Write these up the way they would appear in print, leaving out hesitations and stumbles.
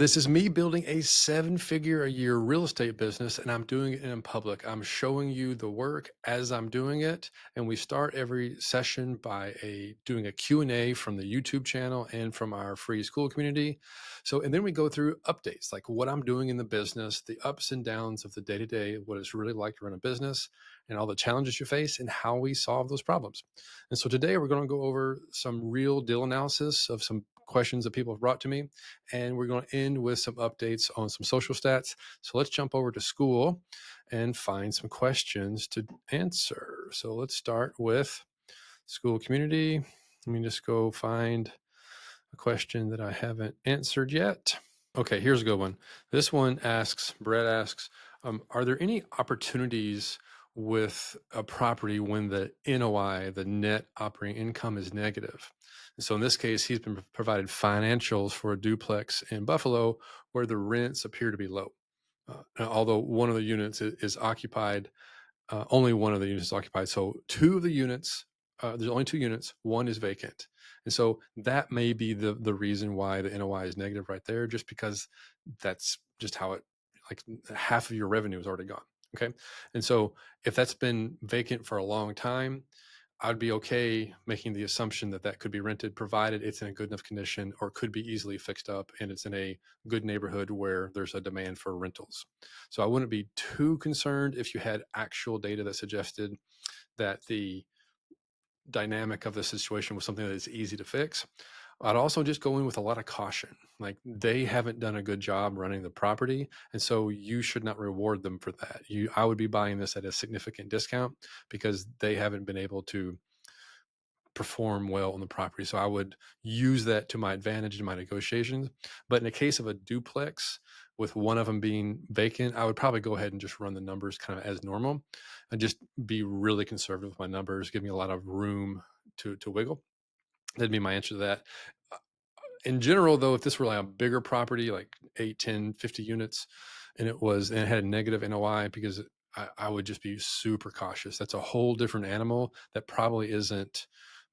This is me building a seven-figure a year real estate business, and I'm doing it in public. I'm showing you the work as I'm doing it, and we start every session by doing a Q&A from the YouTube channel and from our free Skool community. And then we go through updates, like what I'm doing in the business, the ups and downs of the day-to-day, what it's really like to run a business, and all the challenges you face and how we solve those problems. And so today we're going to go over some real deal analysis of some questions that people have brought to me, and we're going to end with some updates on some social stats. So let's jump over to Skool and find some questions to answer. So let's start with Skool community. Let me just go find a question that I haven't answered yet. Okay, here's a good one. This one asks, Brett asks, are there any opportunities with a property when the NOI, the net operating income, is negative? And so in this case, he's been provided financials for a duplex in Buffalo where the rents appear to be low. Although one of the units is occupied, only one of the units is occupied. So two of the units, there's only two units, one is vacant. And so that may be the reason why the NOI is negative right there, just because that's just how it, like half of your revenue is already gone. Okay. And so if that's been vacant for a long time, I'd be okay making the assumption that that could be rented, provided it's in a good enough condition or could be easily fixed up and it's in a good neighborhood where there's a demand for rentals. So I wouldn't be too concerned if you had actual data that suggested that the dynamic of the situation was something that is easy to fix. I'd also just go in with a lot of caution. Like, they haven't done a good job running the property, and so you should not reward them for that. I would be buying this at a significant discount because they haven't been able to perform well on the property. So I would use that to my advantage in my negotiations. But in the case of a duplex with one of them being vacant, I would probably go ahead and just run the numbers kind of as normal and just be really conservative with my numbers, give me a lot of room to wiggle. That'd be my answer to that. In general, though, if this were like a bigger property, like 8, 10, 50 units, and it had a negative NOI, because I would just be super cautious. That's a whole different animal that probably isn't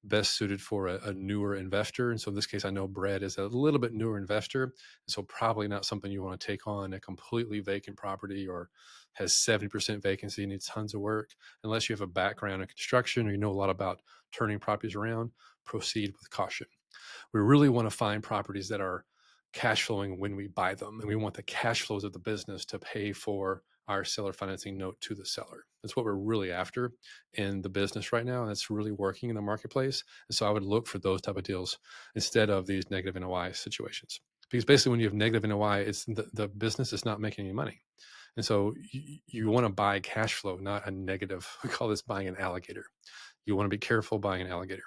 best suited for a newer investor. And so in this case, I know Brad is a little bit newer investor. So probably not something you want to take on a completely vacant property or has 70% vacancy, needs tons of work. Unless you have a background in construction or you know a lot about turning properties around, proceed with caution. We really want to find properties that are cash flowing when we buy them. And we want the cash flows of the business to pay for our seller financing note to the seller. That's what we're really after in the business right now. And that's really working in the marketplace. And so I would look for those type of deals instead of these negative NOI situations. Because basically when you have negative NOI, it's the business is not making any money. And so you want to buy cash flow, not a negative. We call this buying an alligator. You want to be careful buying an alligator.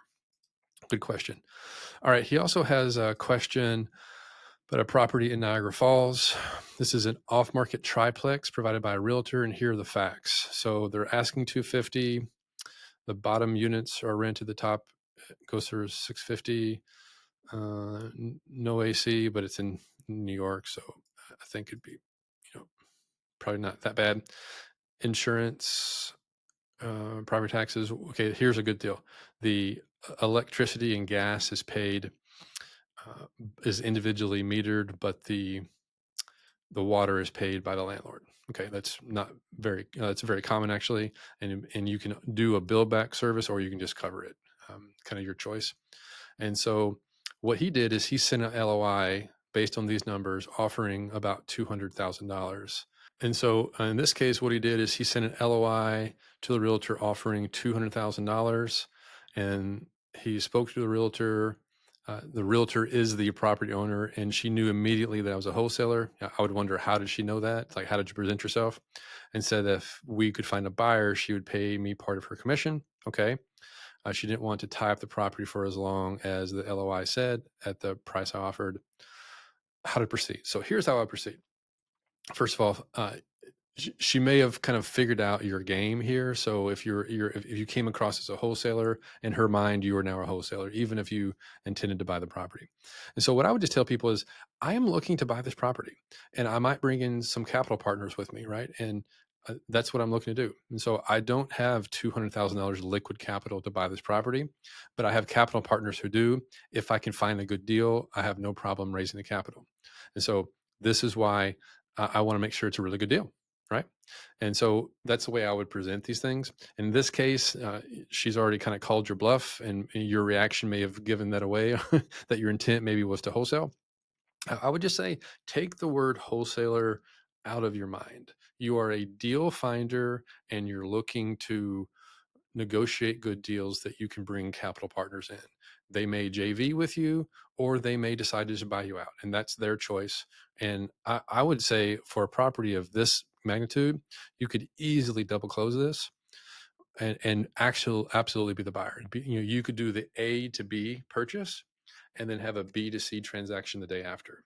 Good question. All right. He also has a question about a property in Niagara Falls. This is an off-market triplex provided by a realtor, and here are the facts. So they're asking 250. The bottom units are rented. The top goes for 650. No AC, but it's in New York, so I think it'd be, probably not that bad. Insurance, property taxes. Okay, here's a good deal. The electricity and gas is paid, is individually metered, but the water is paid by the landlord. Okay, that's not very, that's very common actually. And you can do a bill back service or you can just cover it, kind of your choice. And so what he did is he sent an LOI based on these numbers offering about $200,000. And so in this case, what he did is he sent an LOI to the realtor offering $200,000, and he spoke to the realtor. The realtor is the property owner, and she knew immediately that I was a wholesaler. I would wonder, how did she know that? Like, how did you present yourself? And said if we could find a buyer, she would pay me part of her commission. Okay. She didn't want to tie up the property for as long as the LOI said at the price I offered. How to proceed? So here's how I proceed. First of all, she may have kind of figured out your game here. So if if you came across as a wholesaler, in her mind, you are now a wholesaler, even if you intended to buy the property. And so what I would just tell people is, I am looking to buy this property, and I might bring in some capital partners with me, right? And that's what I'm looking to do. And so I don't have $200,000 liquid capital to buy this property, but I have capital partners who do. If I can find a good deal, I have no problem raising the capital. And so This is why I want to make sure it's a really good deal, right? And so that's the way I would present these things. In this case, she's already kind of called your bluff, and your reaction may have given that away that your intent maybe was to wholesale. I would just say take the word wholesaler out of your mind. You are a deal finder and you're looking to negotiate good deals that you can bring capital partners in. They may JV with you or they may decide to just buy you out, and that's their choice. And I would say for a property of this magnitude, you could easily double close this and actually absolutely be the buyer. You could do the A to B purchase and then have a B to C transaction the day after.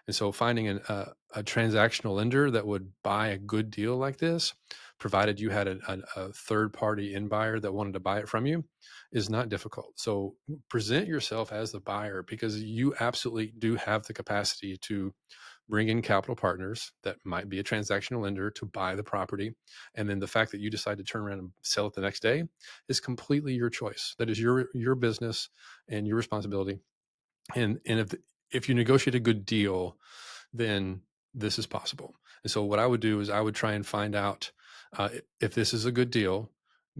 And so finding a transactional lender that would buy a good deal like this, provided you had a third party in buyer that wanted to buy it from you, is not difficult. So present yourself as the buyer because you absolutely do have the capacity to bring in capital partners that might be a transactional lender to buy the property. And then the fact that you decide to turn around and sell it the next day is completely your choice. That is your business and your responsibility. And if you negotiate a good deal, then this is possible. And so what I would do is I would try and find out if this is a good deal,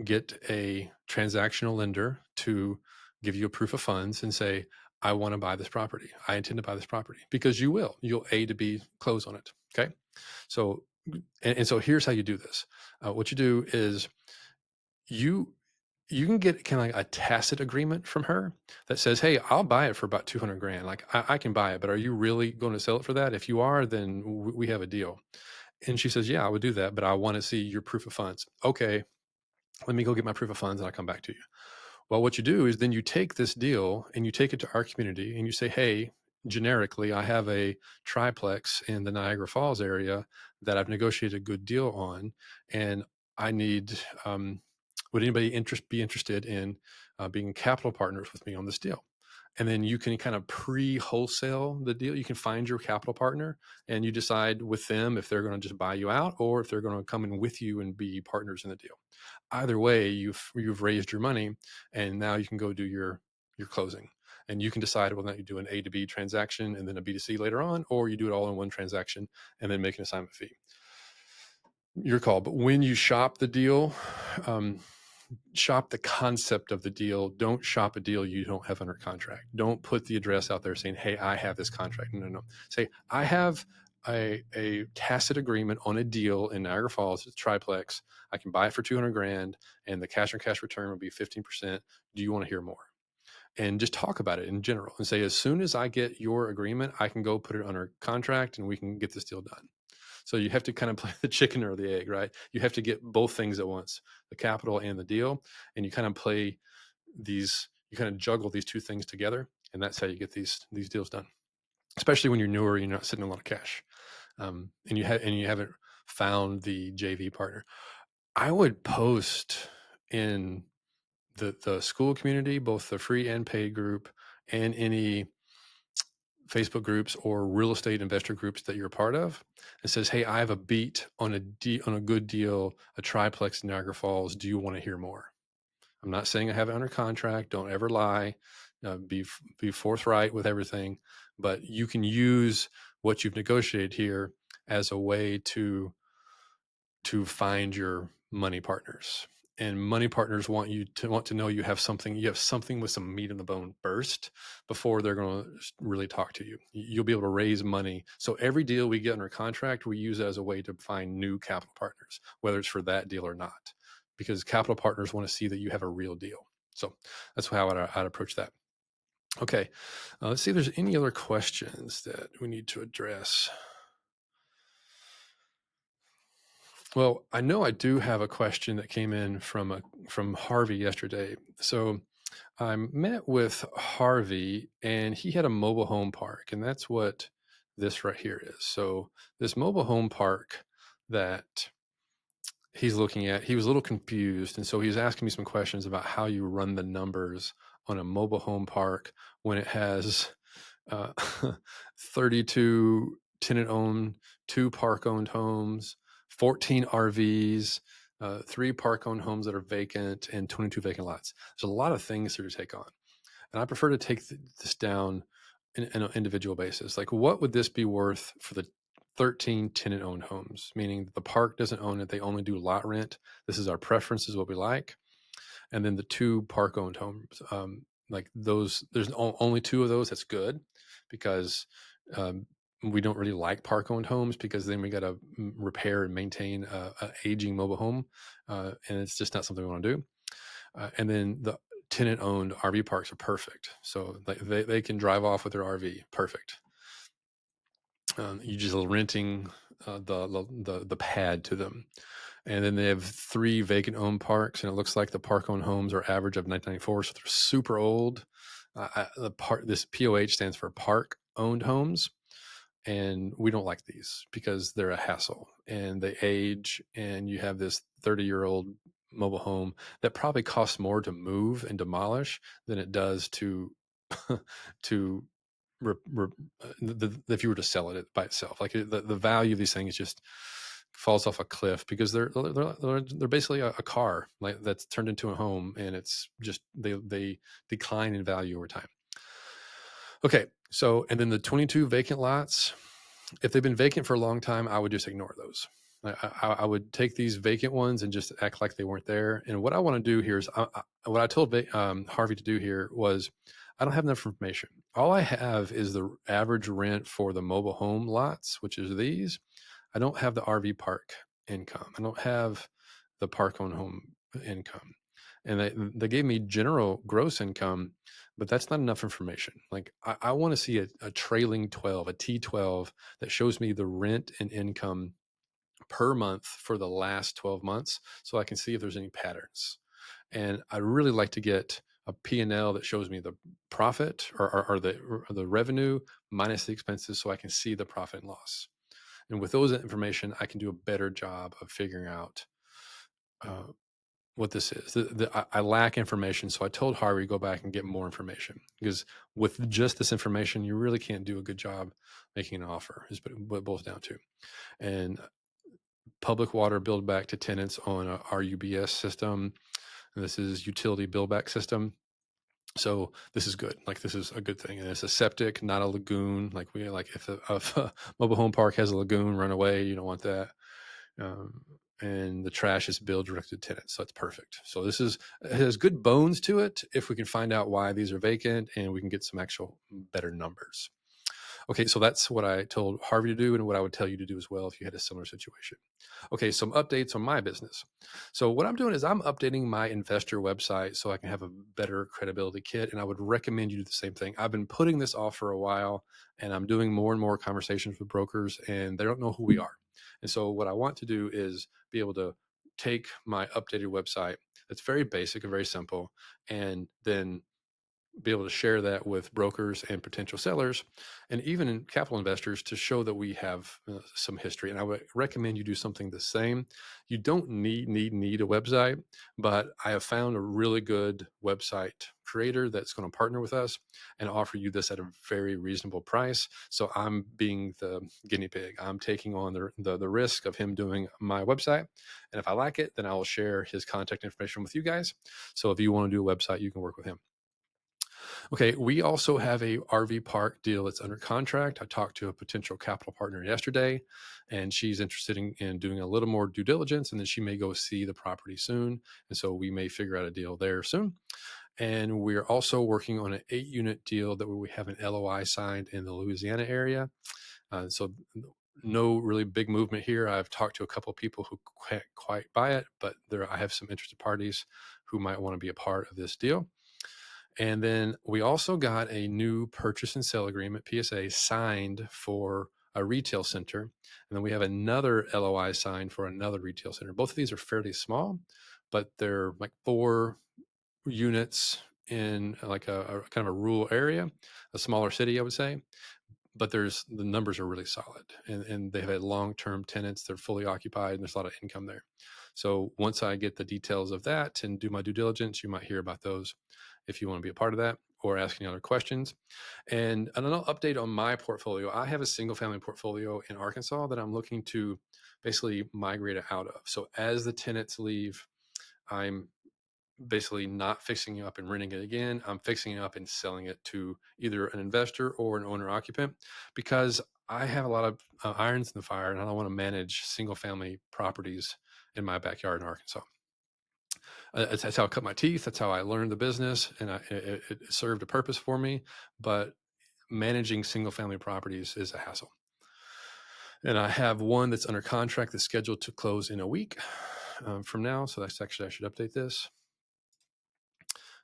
get a transactional lender to give you a proof of funds and say, I want to buy this property. I intend to buy this property because you will. You'll A to B close on it. Okay. So, and so here's how you do this. What you do is you you can get kind of like a tacit agreement from her that says, hey, I'll buy it for about 200 grand. Like I can buy it, but are you really going to sell it for that? If you are, then we have a deal. And she says, yeah, I would do that, but I want to see your proof of funds. Okay, let me go get my proof of funds and I'll come back to you. Well, what you do is then you take this deal and you take it to our community and you say, hey, generically, I have a triplex in the Niagara Falls area that I've negotiated a good deal on, and I need, would anybody be interested in being capital partners with me on this deal? And then you can kind of pre-wholesale the deal. You can find your capital partner and you decide with them if they're going to just buy you out or if they're going to come in with you and be partners in the deal. Either way, you've raised your money, and now you can go do your closing. And you can decide whether or not you do an A to B transaction and then a B to C later on, or you do it all in one transaction and then make an assignment fee. Your call. But when you shop the deal, um, shop the concept of the deal. Don't shop a deal you don't have under contract. Don't put the address out there saying, hey, I have this contract. No. Say, I have a tacit agreement on a deal in Niagara Falls. It's triplex. I can buy it for 200 grand and the cash on cash return will be 15%. Do you want to hear more? And just talk about it in general and say, as soon as I get your agreement, I can go put it under contract and we can get this deal done. So you have to kind of play the chicken or the egg, right? You have to get both things at once, the capital and the deal. And you kind of play you kind of juggle these two things together. And that's how you get these deals done, especially when you're newer, you're not sitting in a lot of cash. And you haven't found the JV partner. I would post in the Skool community, both the free and paid group and any Facebook groups or real estate investor groups that you're a part of. It says, hey, I have a beat on on a good deal, a triplex in Niagara Falls. Do you want to hear more? I'm not saying I have it under contract. Don't ever lie. Be forthright with everything. But you can use what you've negotiated here as a way to find your money partners. And money partners want to know you have something with some meat in the bone first before they're going to really talk to you. You'll be able to raise money. So every deal we get under contract, we use it as a way to find new capital partners, whether it's for that deal or not, because capital partners want to see that you have a real deal. So that's how I'd approach that. Okay, let's see if there's any other questions that we need to address. Well, I know I do have a question that came in from Harvey yesterday. So I met with Harvey and he had a mobile home park, and that's what this right here is. So this mobile home park that he's looking at, he was a little confused. And so he was asking me some questions about how you run the numbers on a mobile home park when it has uh, 32 tenant owned, 2 park owned homes, 14 RVs, 3 park owned homes that are vacant, and 22 vacant lots. There's a lot of things to take on. And I prefer to take this down in an individual basis. Like, what would this be worth for the 13 tenant owned homes, meaning the park doesn't own it. They only do lot rent. This is our preference, is what we like. And then the two park owned homes, like those, there's only two of those. That's good because um, we don't really like park owned homes because then we got to repair and maintain a aging mobile home. And it's just not something we want to do. And then the tenant owned RV parks are perfect. So they can drive off with their RV. Perfect. You just renting the pad to them. And then they have 3 vacant owned parks, and it looks like the park owned homes are average of 1994, so they're super old. This POH stands for park owned homes, and we don't like these because they're a hassle and they age, and you have this 30-year-old mobile home that probably costs more to move and demolish than it does to to re, re, if you were to sell it by itself. Like the value of these things just falls off a cliff because they're basically a car like that's turned into a home, and it's just they decline in value over time. Okay, so and then the 22 vacant lots, if they've been vacant for a long time, I would just ignore those. I would take these vacant ones and just act like they weren't there. And what I want to do here is what I told Harvey to do here was I don't have enough information. All I have is the average rent for the mobile home lots, which is these. I don't have the RV park income. I don't have the park owned home income. And they gave me general gross income, but that's not enough information. Like I want to see a trailing 12, a T12 that shows me the rent and income per month for the last 12 months so I can see if there's any patterns. And I really like to get a P&L that shows me the profit or the revenue minus the expenses so I can see the profit and loss. And with those information, I can do a better job of figuring out uh, what this is. I lack information, so I told Harvey to go back and get more information because with just this information, you really can't do a good job making an offer. Is what it boils down to. And public water billed back to tenants on a RUBS system. And this is utility bill back system. So this is good. Like this is a good thing, and it's a septic, not a lagoon. Like if a mobile home park has a lagoon, run away. You don't want that. Um, and the trash is billed directly to tenants, so it's perfect. So this is it has good bones to it. If we can find out why these are vacant, and we can get some actual better numbers. Okay, so that's what I told Harvey to do, and what I would tell you to do as well if you had a similar situation. Okay, some updates on my business. So what I'm doing is I'm updating my investor website so I can have a better credibility kit, and I would recommend you do the same thing. I've been putting this off for a while, and I'm doing more and more conversations with brokers, and they don't know who we are. And so what I want to do is be able to take my updated website that's very basic and very simple, and then be able to share that with brokers and potential sellers and even in capital investors to show that we have some history. And I would recommend you do something the same. You don't need a website, but I have found a really good website creator that's going to partner with us and offer you this at a very reasonable price. So I'm being the guinea pig. I'm taking on the risk of him doing my website. And if I like it, then I will share his contact information with you guys. So if you want to do a website, you can work with him. Okay, we also have a RV park deal that's under contract. I talked to a potential capital partner yesterday, and she's interested in doing a little more due diligence, and then she may go see the property soon. And so we may figure out a deal there soon. And we're also working on an 8-unit deal that we have an LOI signed in the Louisiana area. So no really big movement here. I've talked to a couple of people who can't quite buy it, but I have some interested parties who might want to be a part of this deal. And then we also got a new purchase and sale agreement, PSA, signed for a retail center. And then we have another LOI signed for another retail center. Both of these are fairly small, but they're like 4 units in like a kind of a rural area, a smaller city, I would say. But the numbers are really solid, and they have had long-term tenants. They're fully occupied, and there's a lot of income there. So once I get the details of that and do my due diligence, you might hear about those if you want to be a part of that or ask any other questions. And another update on my portfolio. I have a single family portfolio in Arkansas that I'm looking to basically migrate out of. So as the tenants leave, I'm basically not fixing it up and renting it again. I'm fixing it up and selling it to either an investor or an owner occupant because I have a lot of irons in the fire, and I don't want to manage single family properties in my backyard in Arkansas. That's how I cut my teeth. That's how I learned the business, and it served a purpose for me. But managing single family properties is a hassle. And I have one that's under contract that's scheduled to close in a week from now. So that's actually, I should update this.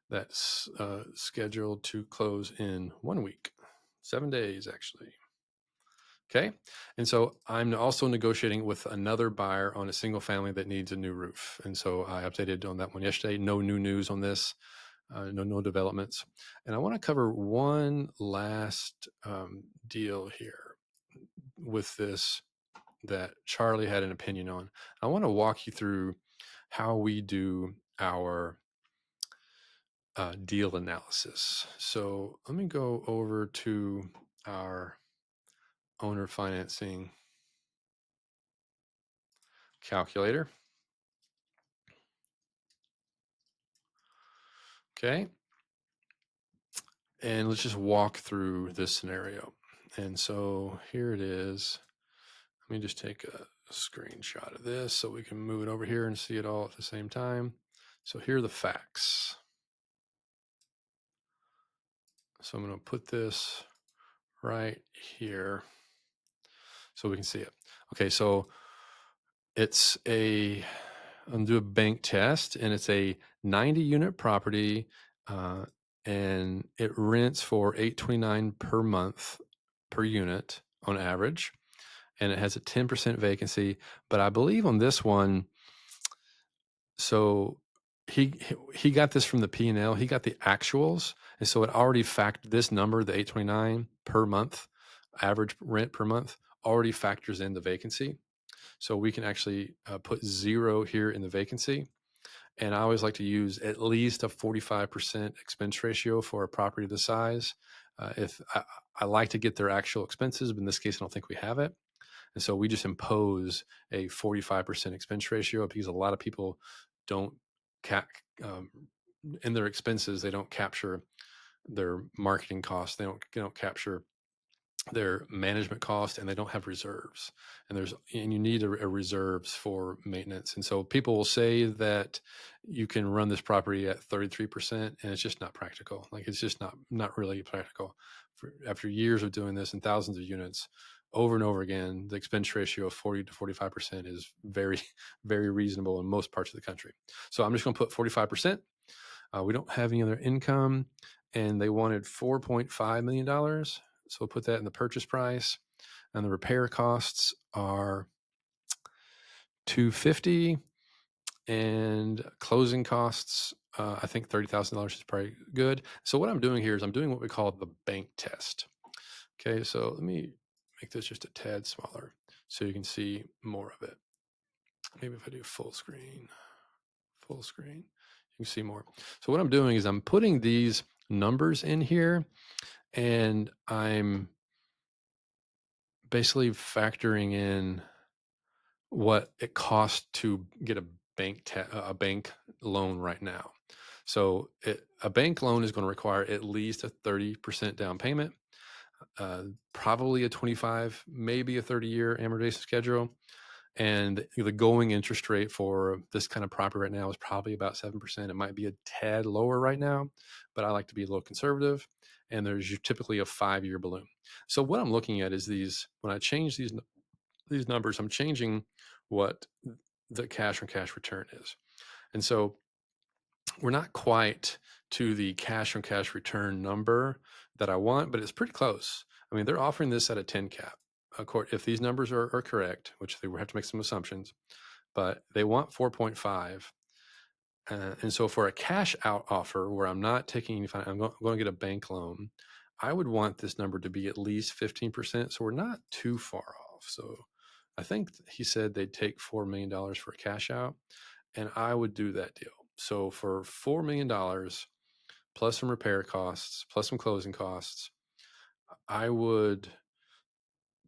That's scheduled to close in 1 week, 7 days actually. Okay. And so I'm also negotiating with another buyer on a single family that needs a new roof. And so I updated on that one yesterday. No new news on this, no developments. And I want to cover one last deal here with this that Charlie had an opinion on. I want to walk you through how we do our deal analysis. So let me go over to our owner financing calculator. Okay. And let's just walk through this scenario. And so here it is. Let me just take a screenshot of this so we can move it over here and see it all at the same time. So here are the facts. So I'm going to put this right here so we can see it. Okay, so it's I'm gonna do a bank test, and it's a 90 unit property, and it rents for $829 per month per unit on average, and it has a 10% vacancy. But I believe on this one, so he got this from the P&L. He got the actuals, and so it already factored this number, the 829 per month, average rent per month, already factors in the vacancy. So we can actually put 0 here in the vacancy. And I always like to use at least a 45% expense ratio for a property this size. If I like to get their actual expenses, but in this case, I don't think we have it. And so we just impose a 45% expense ratio because a lot of people don't um, in their expenses, they don't capture their marketing costs. They don't capture their management cost, and they don't have reserves. And you need a reserves for maintenance. And so people will say that you can run this property at 33%, and it's just not practical. Like, it's just not really practical. After years of doing this and thousands of units over and over again, the expense ratio of 40 to 45% is very, very reasonable in most parts of the country. So I'm just going to put 45%. We don't have any other income, and they wanted $4.5 million. So we'll put that in the purchase price, and the repair costs are $250, and closing costs, I think $30,000 is probably good. So what I'm doing here is I'm doing what we call the bank test. Okay, so let me make this just a tad smaller so you can see more of it. Maybe if I do full screen, you can see more. So what I'm doing is I'm putting these numbers in here, and I'm basically factoring in what it costs to get a bank loan right now. So a bank loan is going to require at least a 30% down payment, probably a 25, maybe a 30-year amortization schedule. And the going interest rate for this kind of property right now is probably about 7%. It might be a tad lower right now, but I like to be a little conservative. And there's typically a 5-year balloon. So what I'm looking at is when I change these numbers, I'm changing what the cash on cash return is. And so we're not quite to the cash on cash return number that I want, but it's pretty close. I mean, they're offering this at a 10 cap. If these numbers are correct, which they will have to make some assumptions, but they want 4.5. And so for a cash out offer where I'm not taking any, I'm going to get a bank loan, I would want this number to be at least 15%. So we're not too far off. So I think he said they'd take $4 million for a cash out, and I would do that deal. So for $4 million plus some repair costs, plus some closing costs, I would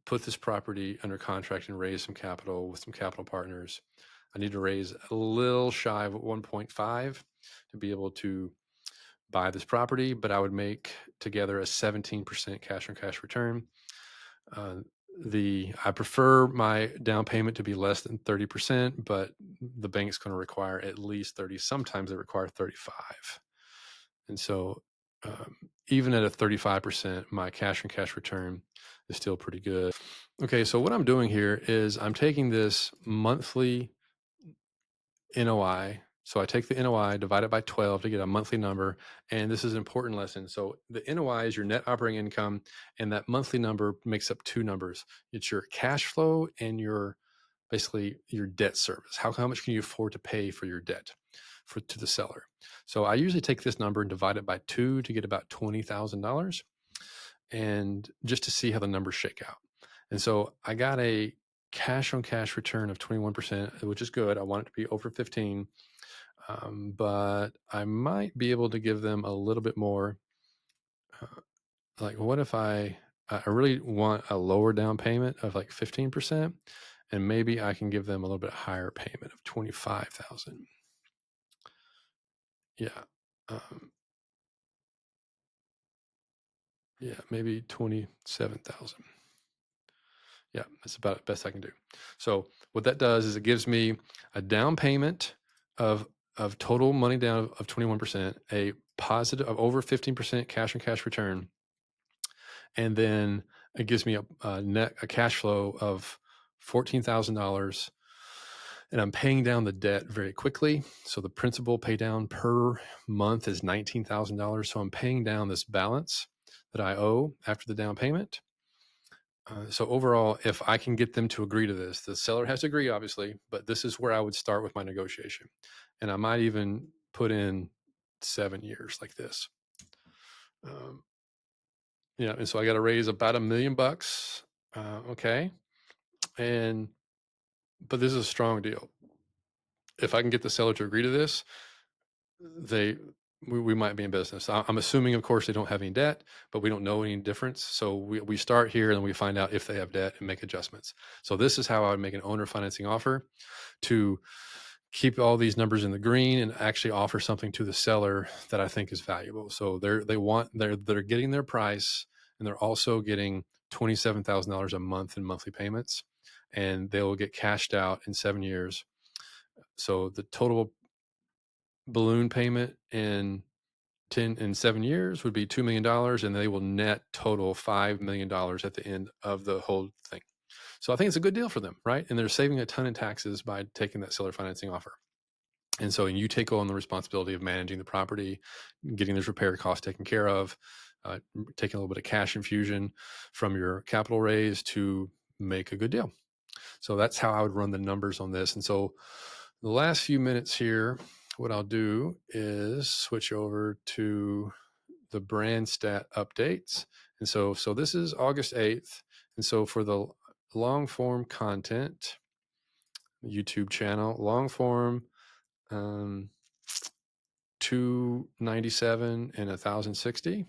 put this property under contract and raise some capital with some capital partners. I need to raise a little shy of 1.5 to be able to buy this property, but I would make together a 17% cash on cash return. I prefer my down payment to be less than 30%, but the bank's going to require at least 30. Sometimes they require 35. And so um, even at a 35%, my cash on cash return is still pretty good. Okay, so what I'm doing here is I'm taking this monthly NOI. So I take the NOI, divide it by 12 to get a monthly number. And this is an important lesson. So the NOI is your net operating income, and that monthly number makes up two numbers. It's your cash flow and your basically your debt service. How much can you afford to pay for your debt to the seller? So I usually take this number and divide it by two to get about $20,000, and just to see how the numbers shake out. And so I got a cash on cash return of 21%, which is good. I want it to be over 15, but I might be able to give them a little bit more. Like, what if I really want a lower down payment of like 15%, and maybe I can give them a little bit higher payment of 25,000. Yeah. Um, yeah, maybe 27,000. Yeah, that's about the best I can do. So what that does is it gives me a down payment of total money down of 21%, a positive of over 15% cash on cash return, and then it gives me a cash flow of $14,000, and I'm paying down the debt very quickly. So the principal pay down per month is $19,000. So I'm paying down this balance that I owe after the down payment. So overall, if I can get them to agree to this, the seller has to agree, obviously, but this is where I would start with my negotiation. And I might even put in 7 years like this. Um, yeah, and so I got to raise about $1 million. Okay. But this is a strong deal. If I can get the seller to agree to this, we might be in business. I'm assuming, of course, they don't have any debt, but we don't know any difference. So we start here and we find out if they have debt and make adjustments. So this is how I would make an owner financing offer to keep all these numbers in the green and actually offer something to the seller that I think is valuable. So they're getting their price, and they're also getting $27,000 a month in monthly payments, and they will get cashed out in 7 years. So the total balloon payment in 7 years would be $2 million, and they will net total $5 million at the end of the whole thing. So I think it's a good deal for them, right? And they're saving a ton in taxes by taking that seller financing offer. And so you take on the responsibility of managing the property, getting those repair costs taken care of, taking a little bit of cash infusion from your capital raise to make a good deal. So that's how I would run the numbers on this. And so the last few minutes here, what I'll do is switch over to the brand stat updates. And so this is August 8th. And so for the long form content, YouTube channel, long form, 297 and 1060.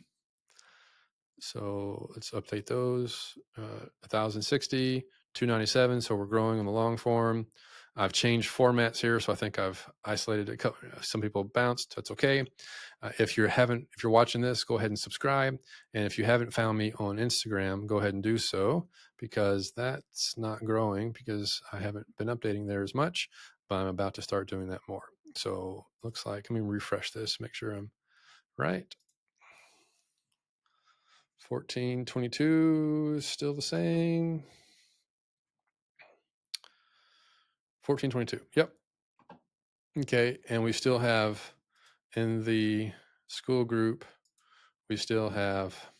So let's update those. 1060, 297. So we're growing in the long form. I've changed formats here, so I think I've isolated a couple. Some people bounced. That's okay. If you're watching this, go ahead and subscribe. And if you haven't found me on Instagram, go ahead and do so, because that's not growing because I haven't been updating there as much. But I'm about to start doing that more. So looks like, let me refresh this, make sure I'm right. 1422 is still the same. 1422. Yep. Okay. And we still have in the Skool group, we still have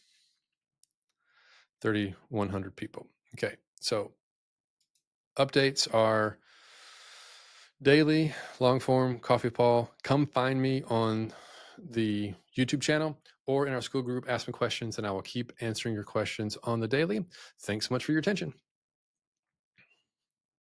3,100 people. Okay. So updates are daily, long form, Coffee Paul. Come find me on the YouTube channel or in our Skool group. Ask me questions, and I will keep answering your questions on the daily. Thanks so much for your attention.